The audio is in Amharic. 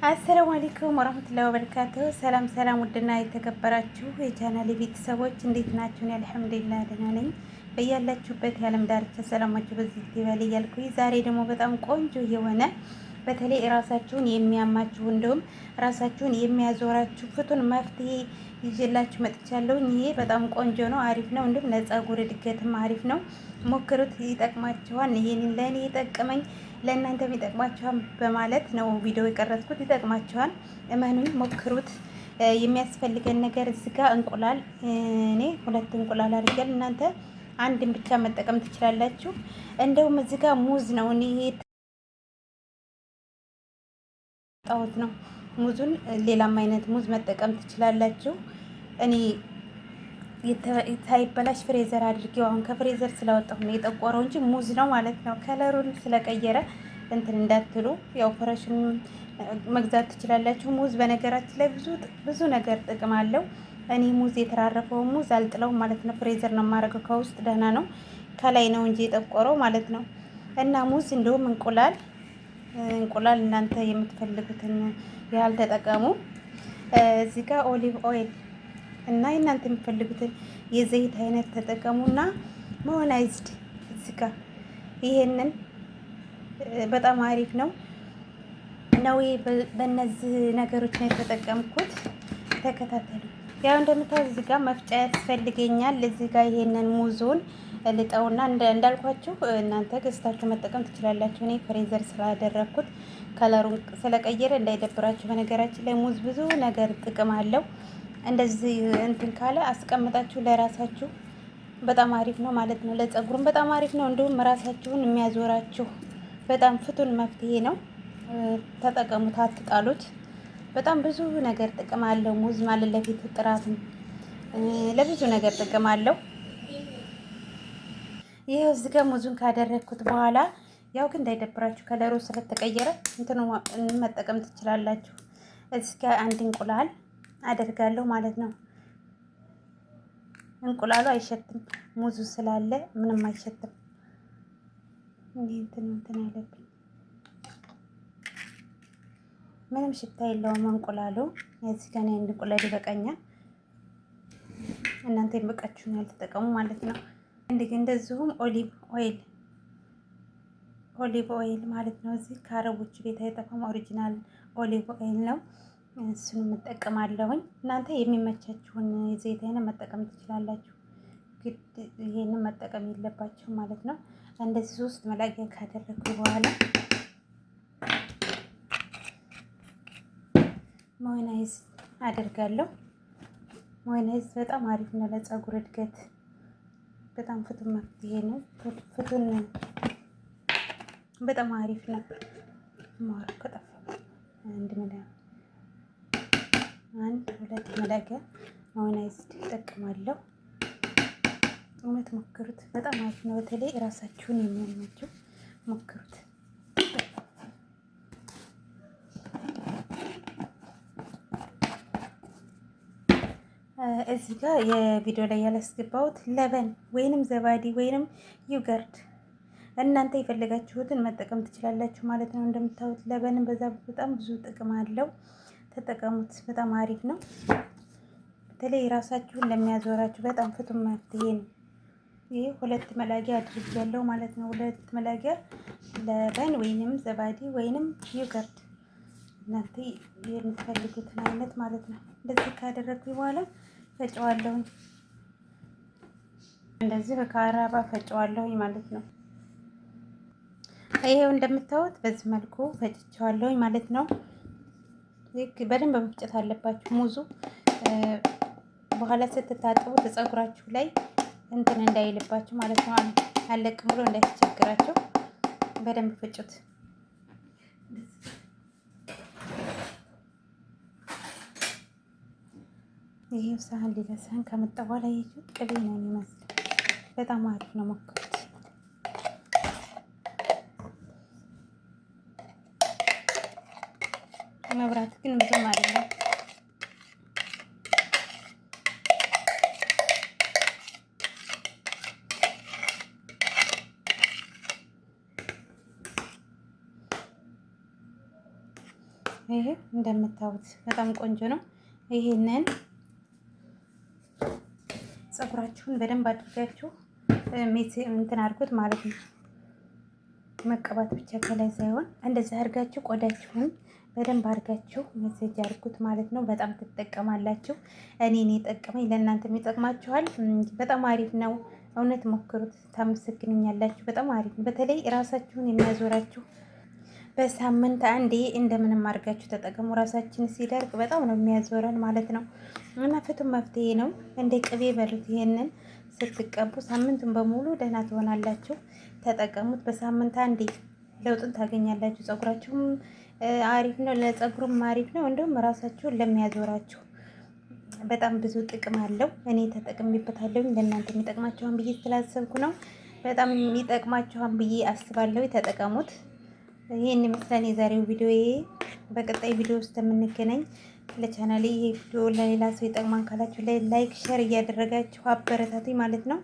አሰላሙ አለይኩም ወራህመቱላሂ ወበረካቱሁ። ሰላም ሰላም፣ ውድና የተከበራችሁ የቻናሌ ቤተሰቦች እንዴት ናችሁ? አልሐምዱሊላህ ደህና ነኝ። በያላችሁበት የዓለም ዳርቻ ሰላማችሁ በዚህ ይበል እያልኩኝ ዛሬ ደግሞ በጣም ቆንጆ የሆነ በተለይ ራሳችሁን የሚያማችሁ እንዲሁም ራሳችሁን የሚያዞራችሁ ፍቱን መፍትሄ ይዤላችሁ መጥቻለሁ። ይሄ በጣም ቆንጆ ነው፣ አሪፍ ነው። እንዲሁም ለፀጉር እድገትም አሪፍ ነው። ሞክሩት፣ ይጠቅማችኋል። ይሄንን ለእኔ ይጠቅመኝ ለእናንተም ይጠቅማችኋል በማለት ነው ቪዲዮ የቀረጽኩት። ይጠቅማችኋል፣ እመኑኝ፣ ሞክሩት። የሚያስፈልገን ነገር እዚህ ጋር እንቁላል፣ እኔ 2 እንቁላል አድርጌያለሁ። እናንተ አንድን ብቻ መጠቀም ትችላላችሁ። እንደውም እዚህ ጋር ሙዝ ነው እኔ ጣውት ነው ሙዙን፣ ሌላም አይነት ሙዝ መጠቀም ትችላላችሁ። እኔ ሳይበላሽ ፍሬዘር አድርጌው አሁን ከፍሬዘር ስለወጣሁ ነው የጠቆረው እንጂ ሙዝ ነው ማለት ነው። ከለሩን ስለቀየረ እንትን እንዳትሉ፣ ያው ፍረሽን መግዛት ትችላላችሁ። ሙዝ በነገራችን ላይ ብዙ ነገር ጥቅም አለው። እኔ ሙዝ የተራረፈው ሙዝ አልጥለውም ማለት ነው። ፍሬዘር ነው የማደርገው። ከውስጥ ደህና ነው፣ ከላይ ነው እንጂ የጠቆረው ማለት ነው። እና ሙዝ እንደውም እንቁላል እናንተ የምትፈልጉትን ያህል ተጠቀሙ። እዚህ ጋር ኦሊቭ ኦይል እና እናንተ የምትፈልጉትን የዘይት አይነት ተጠቀሙና ሞናይዝድ እዚህ ጋር ይሄንን በጣም አሪፍ ነው። በእነዚህ ነገሮች ነው የተጠቀምኩት። ተከታተሉ። ያው እንደምታዩት እዚህ ጋር መፍጫ ያስፈልገኛል። እዚህ ጋር ይሄንን ሙዙን ልጠውና እንዳልኳችሁ እናንተ ገዝታችሁ መጠቀም ትችላላችሁ። እኔ ፍሬዘር ስላደረኩት ከለሩን ስለቀየረ እንዳይደብራችሁ። በነገራችን ላይ ሙዝ ብዙ ነገር ጥቅም አለው። እንደዚህ እንትን ካለ አስቀምጣችሁ ለራሳችሁ በጣም አሪፍ ነው ማለት ነው። ለፀጉሩም በጣም አሪፍ ነው። እንዲሁም ራሳችሁን የሚያዞራችሁ በጣም ፍቱን መፍትሄ ነው። ተጠቀሙት፣ አትጣሉት። በጣም ብዙ ነገር ጥቅም አለው ሙዝ ማለት ለፊት ጥራትም ለብዙ ነገር ጥቅም አለው። ይሄው እዚህ ጋር ሙዙን ካደረግኩት በኋላ ያው ግን እንዳይደብራችሁ ከለሩ ስለተቀየረ እንትኑ መጠቀም ትችላላችሁ። እዚህ ጋር 1 እንቁላል አደርጋለሁ ማለት ነው። እንቁላሉ አይሸትም፣ ሙዙ ስላለ ምንም አይሸትም። እንትን አለብኝ፣ ምንም ሽታ የለውም እንቁላሉ። እዚህ ጋር ነው እንቁላል ይበቃኛል። እናንተ ይበቃችሁን ያልተጠቀሙ ማለት ነው። እንደዚሁም ኦሊቭ ኦይል ማለት ነው። እዚህ ከአረቦች ቤት አይጠፋም፣ ኦሪጂናል ኦሊቭ ኦይል ነው። እሱን እጠቀማለሁኝ። እናንተ የሚመቻችሁን የዘይት አይነት መጠቀም ትችላላችሁ። ግድ ይሄንን መጠቀም የለባችሁ ማለት ነው። እንደዚህ 3 መላጊያ ካደረኩ በኋላ ሞናይዝ አደርጋለሁ። ሞናይዝ በጣም አሪፍ ነው ለፀጉር እድገት፣ በጣም ፍቱን መፍትሄ ነው። ፍቱን በጣም አሪፍ ነው። ማር ከጠፋ 2 መላጊያ ሞናይዝ እጠቀማለሁ። እውነት ሞክሩት፣ በጣም አሪፍ ነው። በተለይ ራሳችሁን የሚያማችሁ ሞክሩት። እዚህ ጋር የቪዲዮ ላይ ያላስገባሁት ለበን ወይንም ዘባዲ ወይንም ዩገርድ እናንተ የፈለጋችሁትን መጠቀም ትችላላችሁ ማለት ነው። እንደምታዩት ለበንም በዛ በጣም ብዙ ጥቅም አለው። ተጠቀሙት፣ በጣም አሪፍ ነው። በተለይ ራሳችሁን ለሚያዞራችሁ በጣም ፍቱን መፍትሄ ነው። ይሄ 2 መላጊያ አድርጌያለሁ ማለት ነው። 2 መላጊያ ለበን ወይንም ዘባዲ ወይንም ዩገርድ እናንተ የምትፈልጉትን አይነት ማለት ነው። እንደዚህ ካደረግኩኝ በኋላ ፈጨዋለሁ። እንደዚህ በካራባ ፈጨዋለሁኝ ማለት ነው። ይሄው እንደምታዩት በዚህ መልኩ ፈጭቸዋለሁኝ ማለት ነው። በደንብ መፍጨት አለባችሁ። ሙዙ በኋላ ስትታጠቡ ፀጉራችሁ ላይ እንትን እንዳይልባችሁ ማለት ነው። አለቅም ብሎ እንዳይቸግራችሁ በደንብ ፍጩት። ይሄው ሳህን ሌላ ሳህን ከመጣ በኋላ ቅቤ ነው የሚመስል። በጣም አሪፍ ነው፣ ሞክሩት። መብራት ግን ብዙም አይደለም። ይሄ እንደምታዩት በጣም ቆንጆ ነው። ይሄንን ፀጉራችሁን በደንብ አድርጋችሁ እንትን አድርጉት ማለት ነው። መቀባት ብቻ ከላይ ሳይሆን እንደዚህ አድርጋችሁ ቆዳችሁን በደንብ አድርጋችሁ መሰጅ አድርጉት ማለት ነው። በጣም ትጠቀማላችሁ። እኔን የጠቀመኝ ለእናንተም ይጠቅማችኋል። በጣም አሪፍ ነው። እውነት ሞክሩት፣ ታመሰግኑኛላችሁ። በጣም አሪፍ ነው። በተለይ ራሳችሁን የሚያዞራችሁ በሳምንት አንዴ እንደምንም አድርጋችሁ ተጠቀሙ። ራሳችን ሲደርቅ በጣም ነው የሚያዞረን ማለት ነው እና ፍቱን መፍትሄ ነው። እንደ ቅቤ በሉት። ይሄንን ስትቀቡ ሳምንቱን በሙሉ ደህና ትሆናላችሁ። ተጠቀሙት። በሳምንት አንዴ ለውጥን ታገኛላችሁ። ፀጉራችሁም አሪፍ ነው፣ ለፀጉሩም አሪፍ ነው። እንዲሁም ራሳችሁን ለሚያዞራችሁ በጣም ብዙ ጥቅም አለው። እኔ ተጠቅሜበታለሁ። ለእናንተ የሚጠቅማችኋን ብዬ ስላሰብኩ ነው። በጣም የሚጠቅማችኋን ብዬ አስባለሁ። ተጠቀሙት። ይህን ይመስላል የዛሬው ቪዲዮ። በቀጣይ ቪዲዮ ውስጥ የምንገናኝ። ለቻናሌ ይሄ ቪዲዮ ለሌላ ሰው ይጠቅማን ካላችሁ ላይክ ሸር እያደረጋችሁ አበረታቱኝ ማለት ነው።